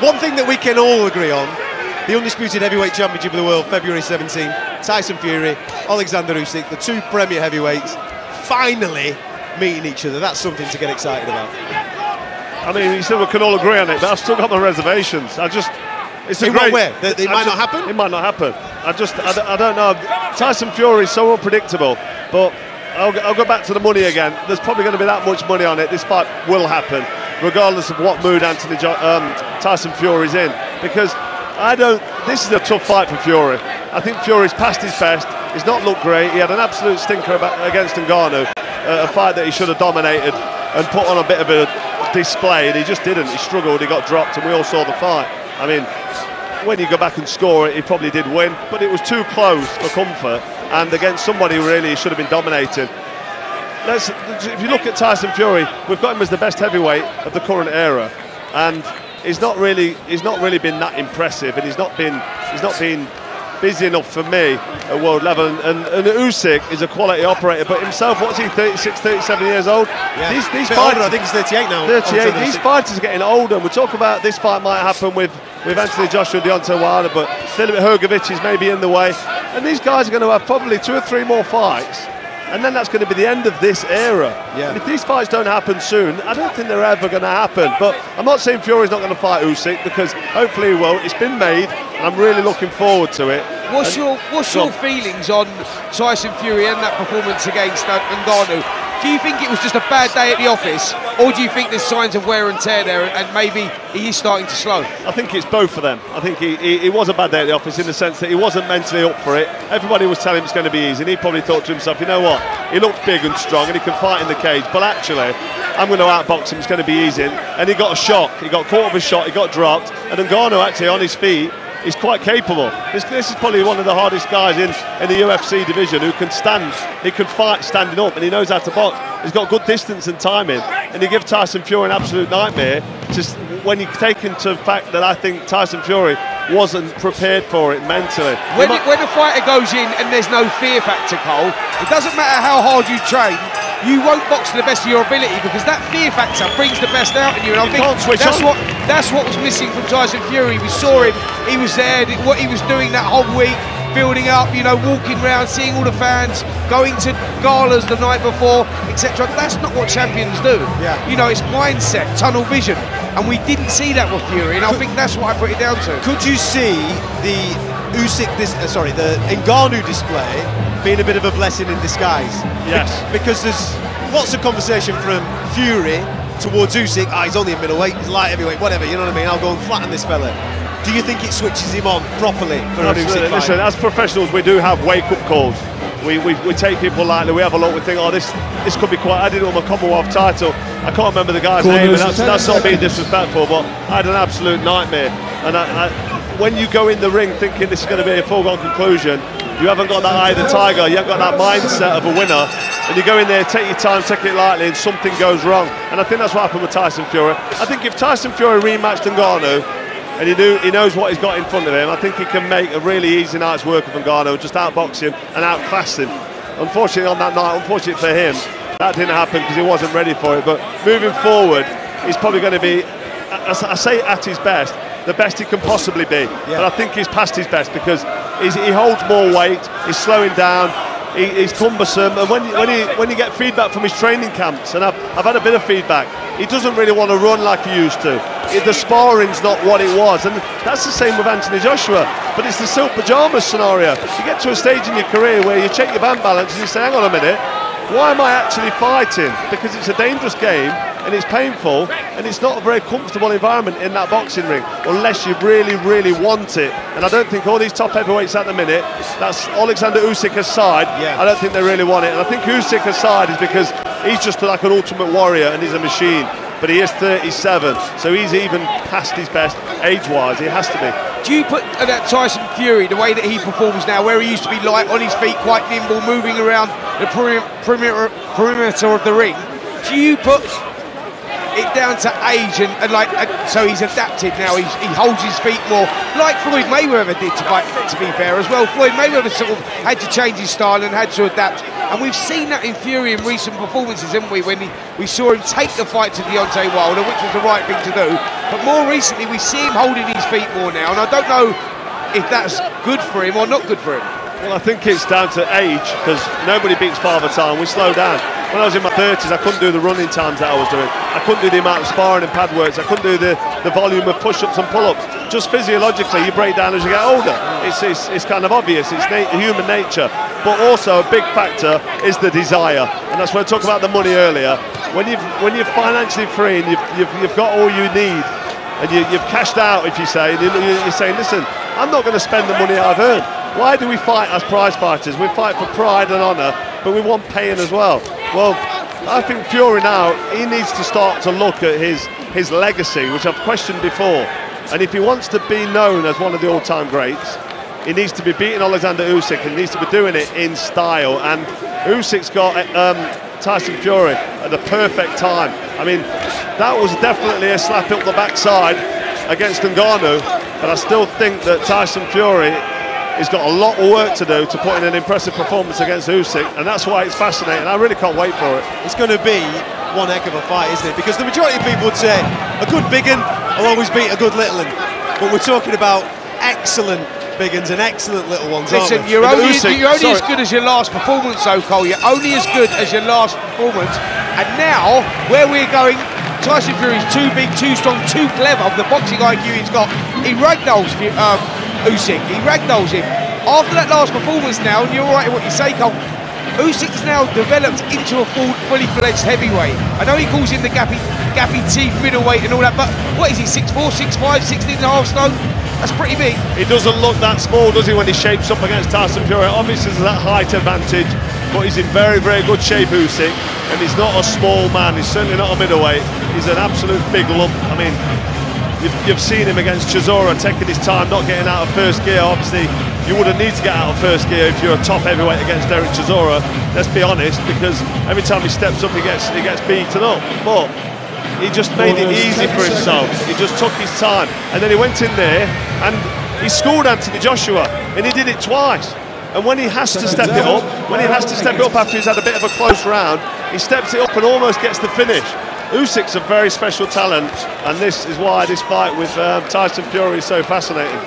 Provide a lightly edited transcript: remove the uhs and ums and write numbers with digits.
One thing that we can all agree on, the Undisputed Heavyweight Championship of the World, February 17, Tyson Fury, Alexander Usyk, the two premier heavyweights, finally meeting each other. That's something to get excited about. I mean, you said we can all agree on it, but I've still got my reservations. It's a great... It might not happen? It might not happen. I don't know. Tyson Fury is so unpredictable, but I'll go back to the money again. There's probably going to be that much money on it. This fight will happen, regardless of what mood Tyson Fury's in, because this is a tough fight for Fury. I think Fury's past his best. He's not looked great. He had an absolute stinker against Ngannou, a fight that he should have dominated and put on a bit of a display, and he just didn't. He struggled, he got dropped, and we all saw the fight. I mean, when you go back and score it, he probably did win, but it was too close for comfort, and against somebody who really should have been dominated. If you look at Tyson Fury, we've got him as the best heavyweight of the current era, and he's not really been that impressive, and he's not been busy enough for me at world level. And Usyk is a quality operator, but himself, what's he, 36, 37 years old? Yeah, these fighters, I think he's 38 now. 38. These fighters are getting older, and we talk about this fight might happen with Anthony Joshua, Deontay Wilder, but Filip Hrgovic is maybe in the way, and these guys are going to have probably 2 or 3 more fights, and then that's going to be the end of this era. Yeah. And if these fights don't happen soon, I don't think they're ever going to happen. But I'm not saying Fury's not going to fight Usyk, because hopefully he will. It's been made, and I'm really looking forward to it. What's your feelings on Tyson Fury and that performance against Ngannou? Do you think it was just a bad day at the office, or do you think there's signs of wear and tear there, and maybe he is starting to slow? I think it's both of them. I think he was a bad day at the office in the sense that he wasn't mentally up for it. Everybody was telling him it's going to be easy, and he probably thought to himself, you know what, he looked big and strong and he can fight in the cage, but actually I'm going to outbox him, it's going to be easy. And he got a shock, he got caught with a shot, he got dropped, and Ngannou actually on his feet is quite capable. This is probably one of the hardest guys in the UFC division who can stand. He can fight standing up, and he knows how to box. He's got good distance and timing, and he gives Tyson Fury an absolute nightmare. Just when you take into fact that I think Tyson Fury wasn't prepared for it mentally. When a fighter goes in and there's no fear factor, Cole, it doesn't matter how hard you train, you won't box to the best of your ability, because that fear factor brings the best out in you. And I think that's what was missing from Tyson Fury. We saw him, he was there, what he was doing that whole week, building up, you know, walking around, seeing all the fans, going to galas the night before, etc. That's not what champions do. Yeah. You know, it's mindset, tunnel vision, and we didn't see that with Fury, and I think that's what I put it down to. Could you see the the Ngannou display being a bit of a blessing in disguise? Yes. Because there's lots of conversation from Fury towards Usyk. He's only a middleweight, he's light heavyweight, whatever, you know what I mean? I'll go and flatten this fella. Do you think it switches him on properly for an Usyk fight? Listen, as professionals, we do have wake-up calls. We take people lightly, we have a look, we think, oh, this could be quite... I did it on my Commonwealth title. I can't remember the guy's name, and that's not being disrespectful, but I had an absolute nightmare. And when you go in the ring thinking this is going to be a foregone conclusion, you haven't got that eye of the tiger, you haven't got that mindset of a winner, and you go in there, take your time, take it lightly, and something goes wrong. And I think that's what happened with Tyson Fury. I think if Tyson Fury rematched Ngannou, and he knows what he's got in front of him, I think he can make a really easy night's work of Ngannou, just outbox him and outclass him. Unfortunately on that night, unfortunately for him, that didn't happen because he wasn't ready for it. But moving forward, he's probably going to be, I say at his best, the best he can possibly be. Yeah. But I think he's past his best because he holds more weight, he's slowing down, he's cumbersome, and when you get feedback from his training camps, and I've had a bit of feedback, he doesn't really want to run like he used to. The sparring's not what it was, and that's the same with Anthony Joshua. But it's the silk pyjamas scenario. You get to a stage in your career where you check your band balance and you say, hang on a minute, why am I actually fighting? Because it's a dangerous game and it's painful and it's not a very comfortable environment in that boxing ring unless you really, really want it. And I don't think all these top heavyweights at the minute, that's Alexander Usyk aside, I don't think they really want it. And I think Usyk aside is because he's just like an ultimate warrior and he's a machine. But he is 37, so he's even past his best age-wise. He has to be. Do you put that Tyson Fury, the way that he performs now, where he used to be light on his feet, quite nimble, moving around the perimeter of the ring, do you put it down to age and so he's adapted now? He holds his feet more, like Floyd Mayweather did, to be fair as well. Floyd Mayweather sort of had to change his style and had to adapt. And we've seen that in Fury in recent performances, haven't we? When we saw him take the fight to Deontay Wilder, which was the right thing to do, but more recently we see him holding his feet more now, and I don't know if that's good for him or not good for him. Well, I think it's down to age, because nobody beats Father Time. We slow down. When I was in my 30s, I couldn't do the running times that I was doing. I couldn't do the amount of sparring and pad works. I couldn't do the volume of push-ups and pull-ups. Just physiologically, you break down as you get older. It's kind of obvious. It's human nature. But also a big factor is the desire, and that's when I talked about the money earlier. When you're financially free and you've got all you need, and you've cashed out, if you say, and you're saying, listen, I'm not going to spend the money I've earned. Why do we fight as prize fighters? We fight for pride and honour, but we want paying as well. Well, I think Fury now, he needs to start to look at his legacy, which I've questioned before. And if he wants to be known as one of the all-time greats, he needs to be beating Alexander Usyk, and he needs to be doing it in style. And Usyk's got Tyson Fury at the perfect time. I mean, that was definitely a slap up the backside against Ngannou, but I still think that Tyson Fury has got a lot of work to do to put in an impressive performance against Usyk, and that's why it's fascinating. I really can't wait for it. It's going to be one heck of a fight, isn't it? Because the majority of people would say a good big un will always beat a good little un, but we're talking about excellent big uns and excellent little ones. Listen, you're only as good as your last performance, though, Cole. You're only as good as your last performance. And now, where we're going, Tyson Fury's too big, too strong, too clever. The boxing IQ he's got, he ragdolls Usyk. He ragdolls him. After that last performance now, and you're right in what you say, Cole, Usyk's now developed into a fully fledged heavyweight. I know he calls him the gappy teeth middleweight and all that, but what is he, 6'4", 6'5", 16.5 stone? That's pretty big. He doesn't look that small, does he, when he shapes up against Tyson Fury? Obviously there's that height advantage, but he's in very, very good shape, Usyk, and he's not a small man. He's certainly not a middleweight. He's an absolute big lump. I mean, you've seen him against Chisora taking his time, not getting out of first gear. Obviously, you wouldn't need to get out of first gear if you're a top heavyweight against Derek Chisora. Let's be honest, because every time he steps up, he gets beaten up. But he just made it easy for himself. He just took his time, and then he went in there and he schooled Anthony Joshua, and he did it twice. And when he has to step it up, after he's had a bit of a close round, he steps it up and almost gets the finish. Usyk's a very special talent, and this is why this fight with Tyson Fury is so fascinating.